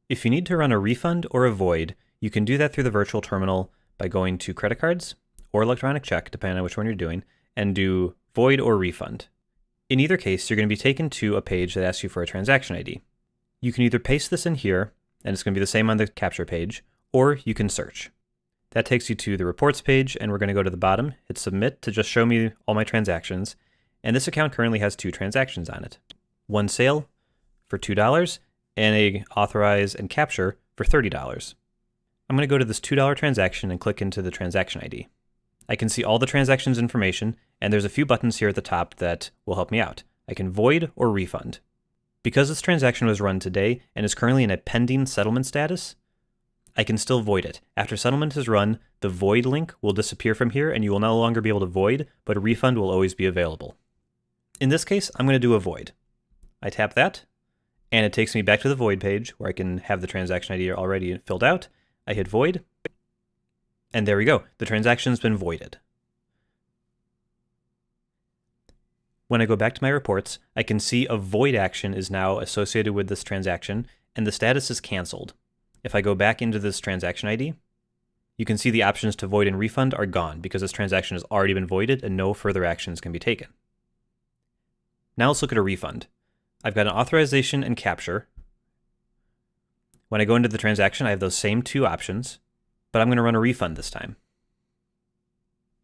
If you need to run a refund or a void, you can do that through the virtual terminal by going to credit cards or electronic check, depending on which one you're doing, and do void or refund. In either case, you're going to be taken to a page that asks you for a transaction ID. You can either paste this in here, and it's going to be the same on the capture page, or you can search. That takes you to the reports page, and we're going to go to the bottom, hit submit to just show me all my transactions, and this account currently has 2 transactions on it. One sale for $2, and a authorize and capture for $30. I'm going to go to this $2 transaction and click into the transaction ID. I can see all the transactions information, and there's a few buttons here at the top that will help me out. I can void or refund. Because this transaction was run today and is currently in a pending settlement status, I can still void it. After settlement is run, the void link will disappear from here and you will no longer be able to void, but a refund will always be available. In this case, I'm going to do a void. I tap that, and it takes me back to the void page where I can have the transaction ID already filled out. I hit void, and there we go. The transaction's been voided. When I go back to my reports, I can see a void action is now associated with this transaction, and the status is canceled. If I go back into this transaction ID, you can see the options to void and refund are gone because this transaction has already been voided and no further actions can be taken. Now let's look at a refund. I've got an authorization and capture. When I go into the transaction, I have those same 2 options, but I'm going to run a refund this time.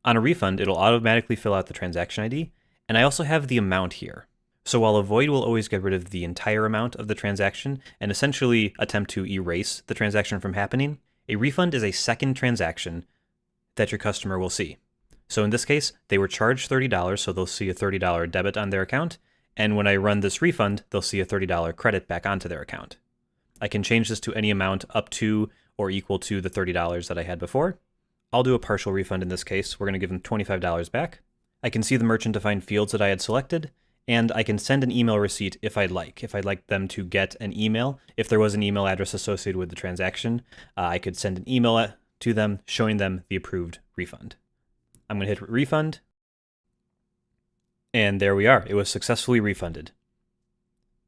On a refund, it'll automatically fill out the transaction ID, and I also have the amount here. So while a void will always get rid of the entire amount of the transaction and essentially attempt to erase the transaction from happening, a refund is a second transaction that your customer will see. So in this case, they were charged $30, so they'll see a $30 debit on their account, and when I run this refund, they'll see a $30 credit back onto their account. I can change this to any amount up to or equal to the $30 that I had before. I'll do a partial refund in this case. We're going to give them $25 back. I can see the merchant-defined fields that I had selected, and I can send an email receipt if I'd like. If I'd like them to get an email, if there was an email address associated with the transaction, I could send an email to them showing them the approved refund. I'm going to hit refund, and there we are. It was successfully refunded.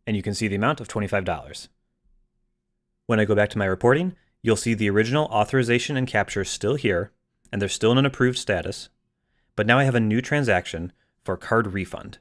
And you can see the amount of $25. When I go back to my reporting, you'll see the original authorization and capture still here, and they're still in an approved status, but now I have a new transaction for card refund.